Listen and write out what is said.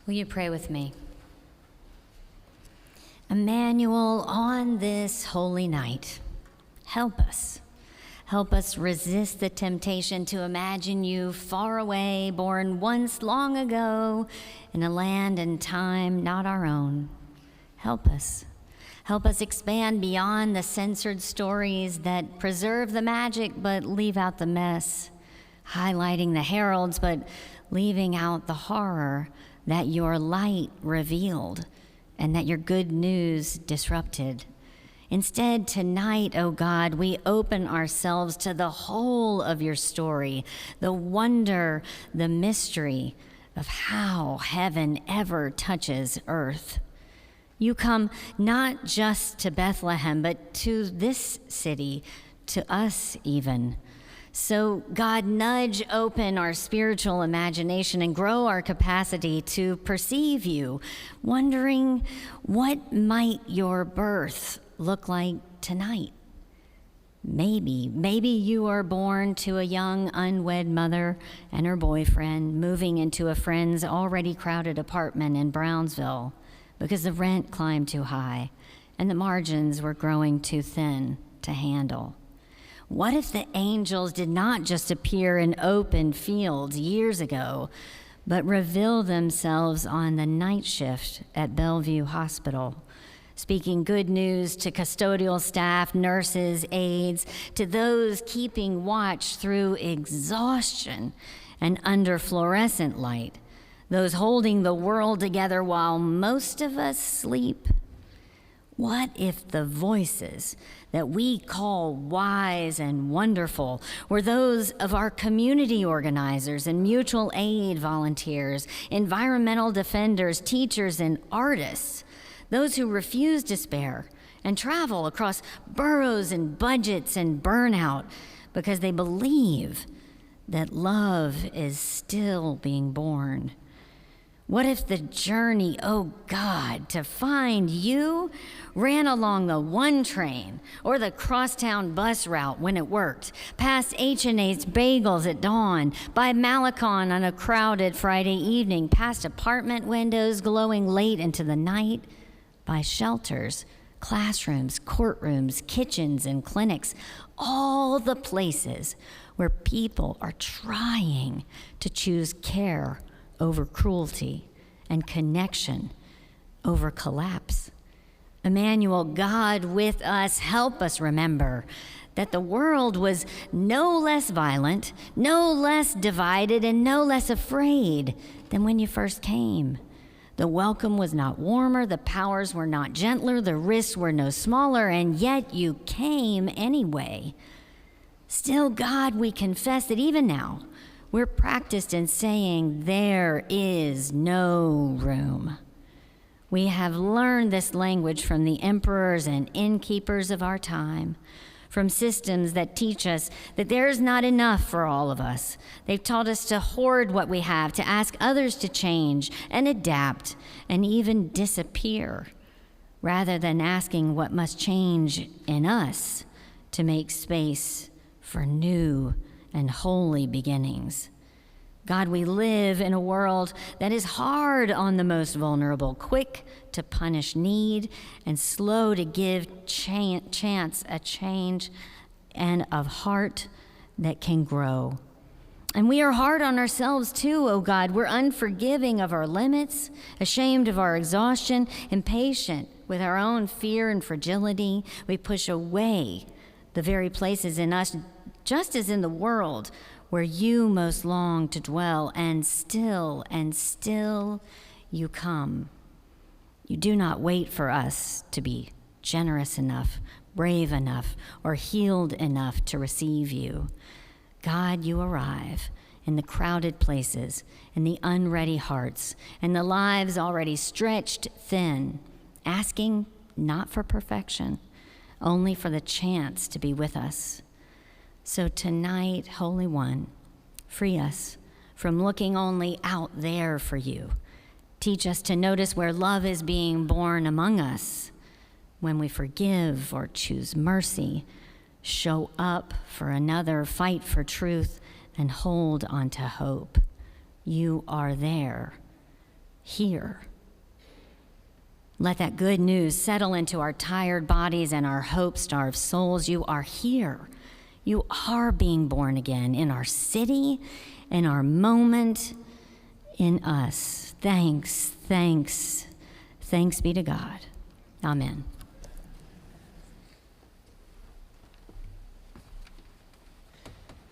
Will you pray with me? Emmanuel, on this holy night, help us. Help us resist the temptation to imagine you far away, born once long ago in a land and time not our own. Help us. Help us expand beyond the censored stories that preserve the magic but leave out the mess, highlighting the heralds but leaving out the horror that your light revealed and that your good news disrupted. Instead, tonight, O God, we open ourselves to the whole of your story, the wonder, the mystery of how heaven ever touches earth. You come not just to Bethlehem, but to this city, to us even. So, God, nudge open our spiritual imagination and grow our capacity to perceive you, wondering what might your birth look like tonight. Maybe you are born to a young unwed mother and her boyfriend moving into a friend's already crowded apartment in Brownsville because the rent climbed too high and the margins were growing too thin to handle. What if the angels did not just appear in open fields years ago, but reveal themselves on the night shift at Bellevue Hospital, speaking good news to custodial staff, nurses, aides, to those keeping watch through exhaustion and under fluorescent light, those holding the world together while most of us sleep? What if the voices that we call wise and wonderful were those of our community organizers and mutual aid volunteers, environmental defenders, teachers, and artists, those who refuse despair and travel across boroughs and budgets and burnout because they believe that love is still being born? What if the journey, oh God, to find you ran along the one train or the crosstown bus route when it worked, past H&H's Bagels at dawn, by Malecon on a crowded Friday evening, past apartment windows glowing late into the night, by shelters, classrooms, courtrooms, kitchens, and clinics, all the places where people are trying to choose care over cruelty and connection over collapse. Emmanuel, God with us, help us remember that the world was no less violent, no less divided, and no less afraid than when you first came. The welcome was not warmer, the powers were not gentler, the risks were no smaller, and yet you came anyway. Still, God, we confess that even now, we're practiced in saying there is no room. We have learned this language from the emperors and innkeepers of our time, from systems that teach us that there's not enough for all of us. They've taught us to hoard what we have, to ask others to change and adapt and even disappear, rather than asking what must change in us to make space for new and holy beginnings. God, we live in a world that is hard on the most vulnerable, quick to punish need, and slow to give chance a change and of heart that can grow. And we are hard on ourselves too, oh God. We're unforgiving of our limits, ashamed of our exhaustion, impatient with our own fear and fragility. We push away the very places in us, just as in the world, where you most long to dwell, and still you come. You do not wait for us to be generous enough, brave enough, or healed enough to receive you. God, you arrive in the crowded places, in the unready hearts, and the lives already stretched thin, asking not for perfection, only for the chance to be with us. So tonight, Holy One, free us from looking only out there for you. Teach us to notice where love is being born among us. When we forgive or choose mercy, show up for another, fight for truth, and hold on to hope. You are there. here. Let that good news settle into our tired bodies and our hope-starved souls. You are here. You are being born again in our city, in our moment, in us. Thanks be to God. Amen.